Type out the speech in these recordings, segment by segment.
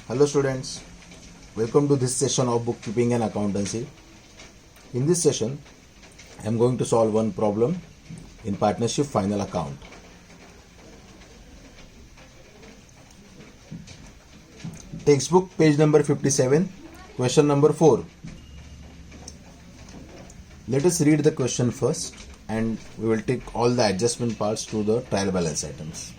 Hello students, welcome to this session of bookkeeping and accountancy. In this session, I am going to solve one problem in partnership final account. Textbook page number 57, question number 4. Let us read the question first and we will take all the adjustment parts to the trial balance items.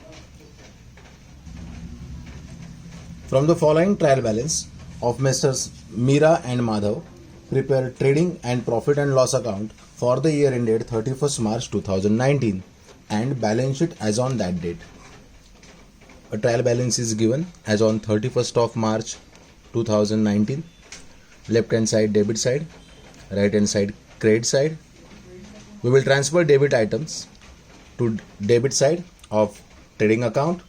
From the following trial balance of Messrs. Meera and Madhav, prepare trading and profit and loss account for the year ended 31st March 2019 and balance sheet as on that date. A trial balance is given as on 31st of March 2019. Left hand side debit side, right hand side credit side. We will transfer debit items to debit side of trading account,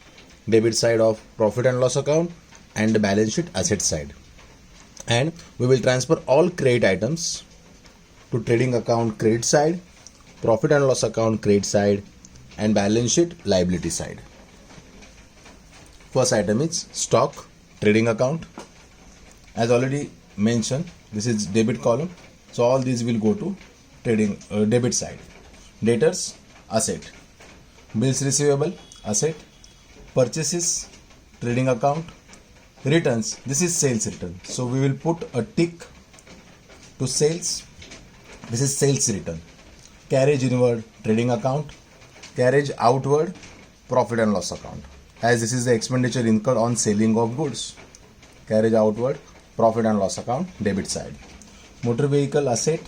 debit side of profit and loss account, and the balance sheet asset side, and we will transfer all credit items to trading account credit side, profit and loss account credit side, and balance sheet liability side. First item is stock trading account. As already mentioned, this is debit column, so all these will go to trading debit side. Debtors asset, bills receivable asset, purchases trading account, returns, this is sales return, so we will put a tick to sales. This is sales return. Carriage inward trading account, carriage outward profit and loss account, as this is the expenditure incurred on selling of goods. Carriage outward profit and loss account debit side. Motor vehicle asset,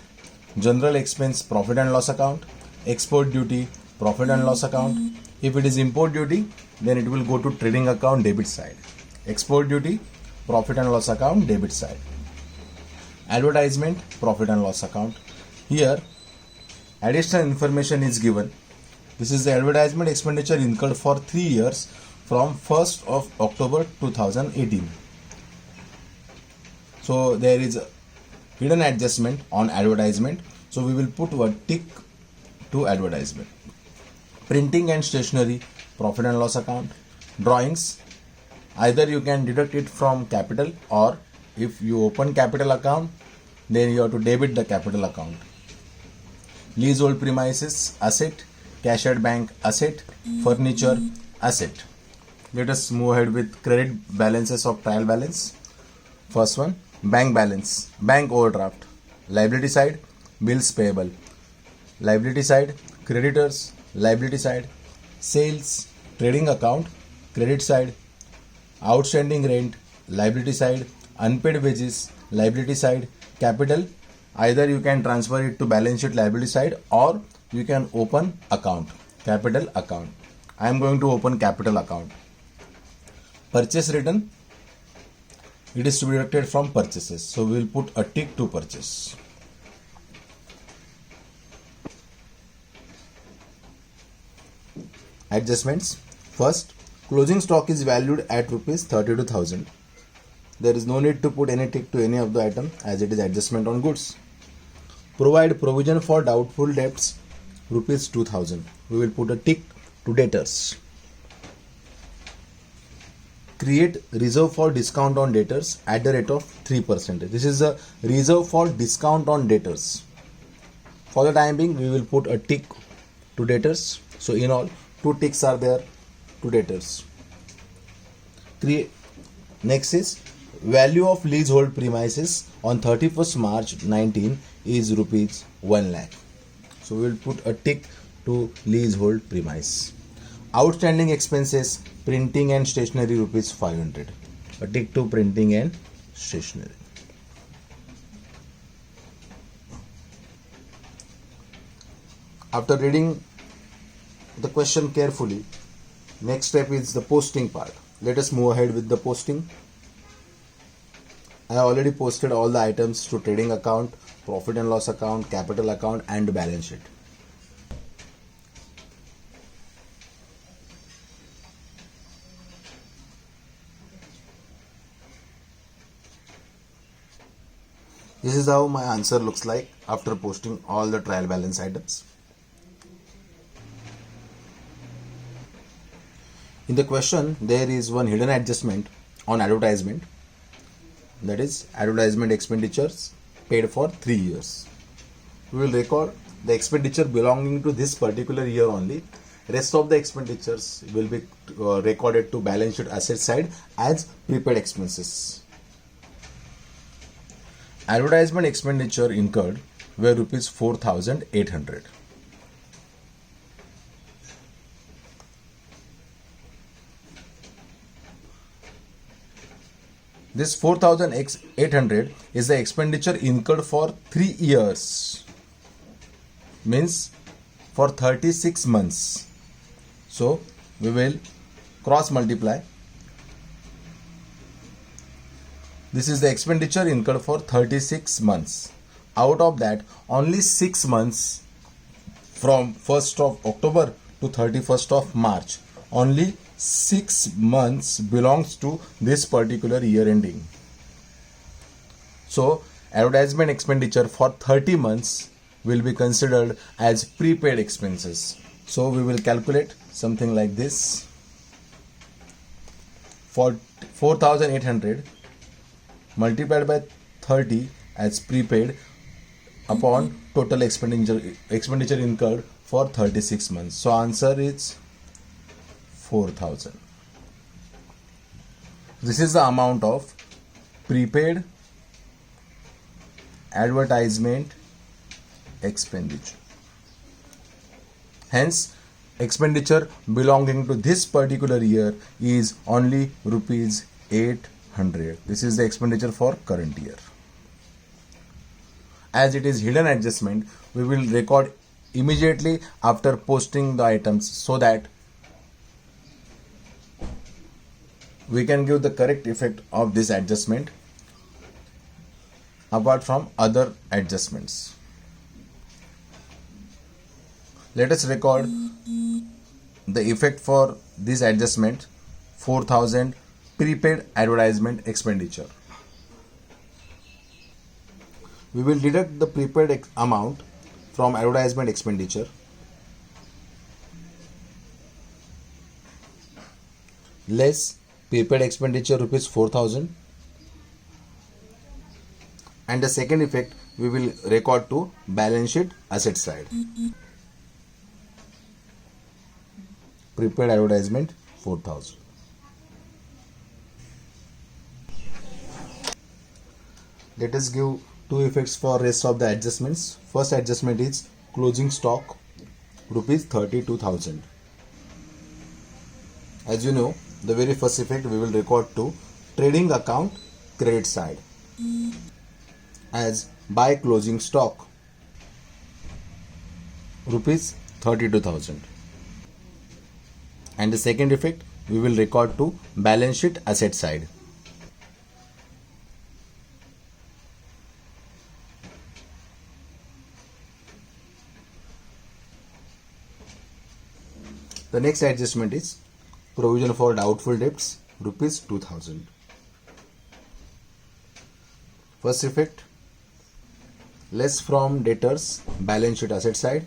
general expense profit and loss account, export duty profit and loss account. If it is import duty, then it will go to trading account debit side. Export duty profit and loss account debit side. Advertisement profit and loss account. Here additional information is given. This is the advertisement expenditure incurred for 3 years from 1st of October 2018. So there is a hidden adjustment on advertisement, so we will put a tick to advertisement. Printing and stationery profit and loss account. Drawings, either you can deduct it from capital, or if you open capital account, then you have to debit the capital account. Leasehold premises asset, cash at bank asset, furniture asset. Let us move ahead with credit balances of trial balance. First one, bank balance, bank overdraft. Liability side, bills payable. Liability side, creditors. Liability side, sales, trading account, credit side. Outstanding rent, liability side. Unpaid wages, liability side. Capital, either you can transfer it to balance sheet liability side, or you can open account, capital account. I am going to open capital account. Purchase return, it is to be deducted from purchases, so we will put a tick to purchase. Adjustments. First, closing stock is valued at rupees 32,000. There is no need to put any tick to any of the item, as it is adjustment on goods. Provide provision for doubtful debts rupees 2,000. We will put a tick to debtors. Create reserve for discount on debtors at the rate of 3%. This is a reserve for discount on debtors. For the time being, we will put a tick to debtors. So in all, 2 ticks are there to debtors. Next is value of leasehold premises on 31st March 19 is rupees 1 lakh. So we will put a tick to leasehold premise. Outstanding expenses, printing and stationery rupees 500. A tick to printing and stationery. After reading the question carefully, next step is the posting part. Let us move ahead with the posting. I have already posted all the items to trading account, profit and loss account, capital account, and balance sheet. This is how my answer looks like after posting all the trial balance items. In the question, there is one hidden adjustment on advertisement. that is advertisement expenditures paid for 3 years. We will record the expenditure belonging to this particular year only. Rest of the expenditures will be recorded to balance sheet asset side as prepaid expenses. Advertisement expenditure incurred were rupees 4,800. This 4,800 is the expenditure incurred for 3 years, means for 36 months. So we will cross multiply. This is the expenditure incurred for 36 months. Out of that, only 6 months, from 1st of October to 31st of March, only 6 months belongs to this particular year ending. So advertisement expenditure for 30 months will be considered as prepaid expenses. So we will calculate something like this. For 4,800 multiplied by 30 as prepaid upon total expenditure incurred for 36 months. So answer is 4,000. This is the amount of prepaid advertisement expenditure. Hence, expenditure belonging to this particular year is only rupees 800. This is the expenditure for current year. As it is hidden adjustment, we will record immediately after posting the items so that we can give the correct effect of this adjustment apart from other adjustments. Let us record the effect for this adjustment 4,000 prepaid advertisement expenditure. We will deduct the prepaid amount from advertisement expenditure. Less prepaid expenditure rupees 4,000, and the second effect we will record to balance sheet asset side. Prepaid advertisement 4,000. Let us give two effects for rest of the adjustments. First adjustment is closing stock rupees 32,000. As you know, the very first effect we will record to trading account credit side as buy closing stock rupees 32,000, and the second effect we will record to balance sheet asset side. The next adjustment is provision for doubtful debts rupees 2,000. First effect, less from debtors balance sheet asset side,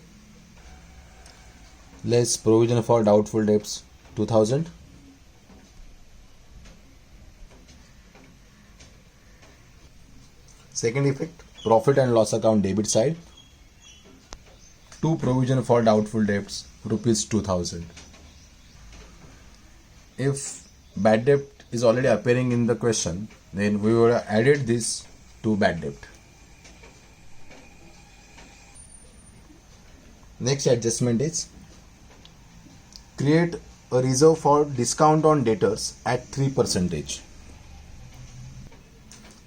less provision for doubtful debts 2,000. Second effect, profit and loss account debit side, to provision for doubtful debts rupees 2,000. If bad debt is already appearing in the question, then we would have added this to bad debt. Next adjustment is create a reserve for discount on debtors at 3%.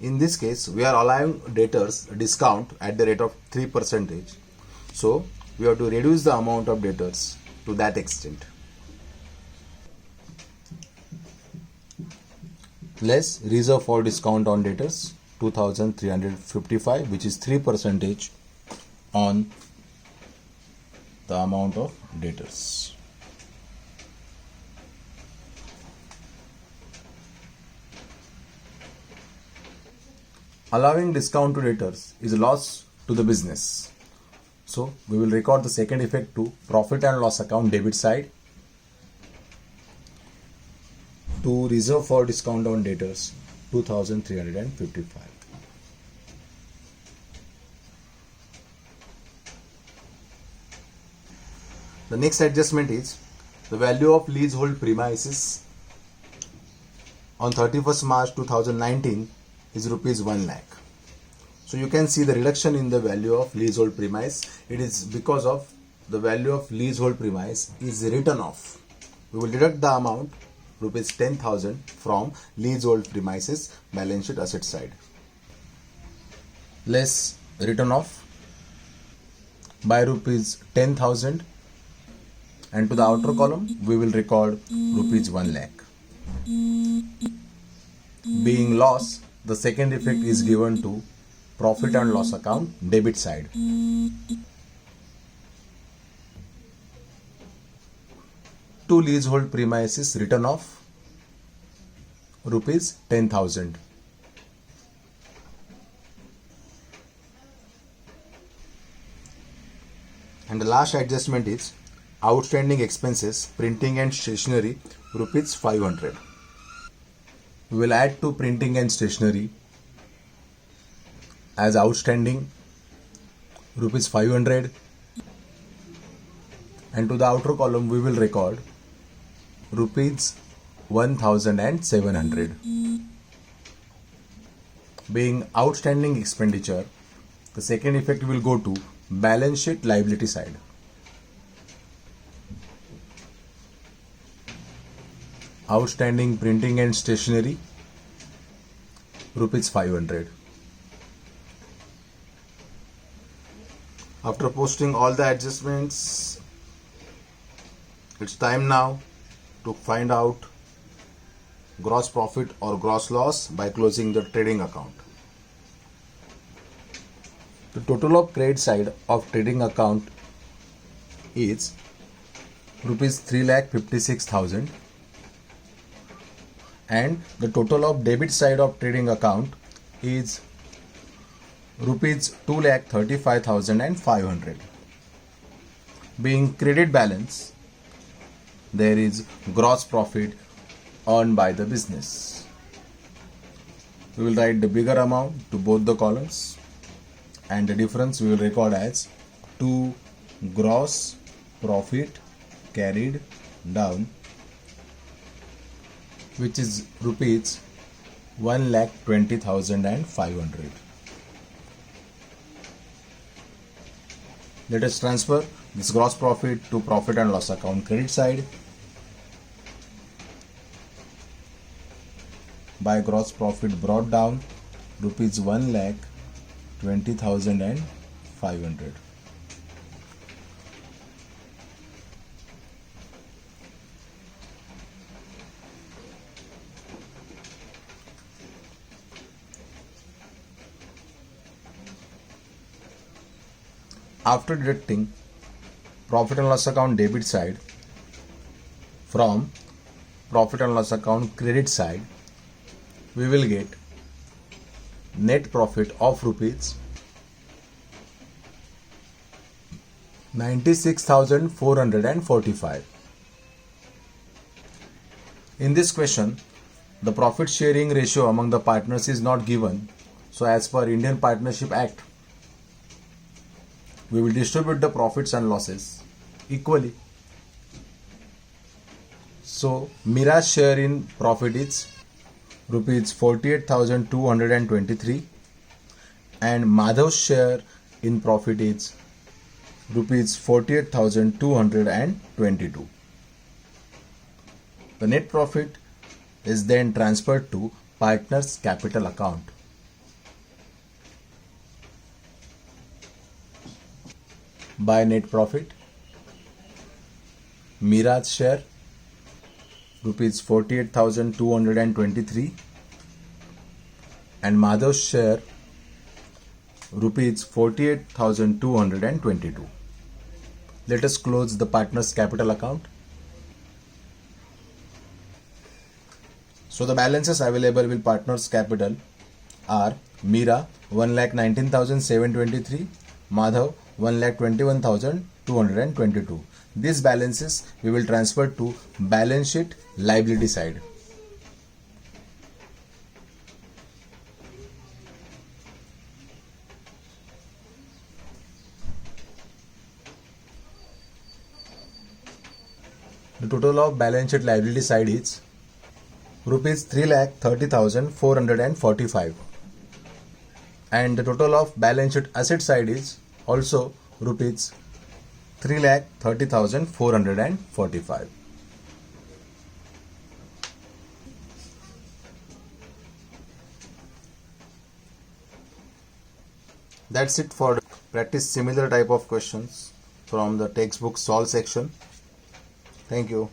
In this case, we are allowing debtors a discount at the rate of 3%. So we have to reduce the amount of debtors to that extent. Less reserve for discount on debtors 2,355, which is 3% on the amount of debtors. Allowing discount to debtors is a loss to the business. So we will record the second effect to profit and loss account debit side, to reserve for discount on debtors 2,355. The next adjustment is the value of leasehold premises on 31st March 2019 is rupees 1 lakh. So you can see the reduction in the value of leasehold premise. It is because of the value of leasehold premise is written off. We will deduct the amount rupees 10,000 from leasehold premises balance sheet asset side. Less written off by rupees 10,000, and to the outer column we will record rupees 1 lakh. Being loss, the second effect is given to profit and loss account debit side. Two leasehold premises written off rupees 10,000. And the last adjustment is outstanding expenses, printing and stationery, rupees 500. We will add to printing and stationery as outstanding rupees 500, and to the outer column we will record rupees 1,700. Being outstanding expenditure, the second effect will go to balance sheet liability side. Outstanding printing and stationery rupees 500. After posting all the adjustments, it's time now to find out gross profit or gross loss by closing the trading account. The total of credit side of trading account is rupees 3,56,000, and the total of debit side of trading account is rupees 2,35,500. Being credit balance, there is gross profit earned by the business. We will write the bigger amount to both the columns, and the difference we will record as to gross profit carried down, which is rupees 1,20,500. Let us transfer this gross profit to profit and loss account credit side by gross profit brought down rupees 1,20,500. After deducting profit and loss account debit side from profit and loss account credit side, we will get net profit of rupees 96,445. In this question, the profit sharing ratio among the partners is not given. So as per Indian Partnership Act, we will distribute the profits and losses equally. So Mira's share in profit is rupees 48,223, and Madhav's share in profit is rupees 48,222. The net profit is then transferred to partner's capital account. By net profit, Mira's share rupees 48,223 and Madhav's share rupees 48,222. Let us close the partner's capital account. So the balances available with partner's capital are Mira 1,19,723, Madhav 1,21,222. These balances we will transfer to balance sheet liability side. The total of balance sheet liability side is rupees 3,30,445, and the total of balance sheet asset side is also rupees 3,30,445. That's it for practice similar type of questions from the textbook solve section. Thank you.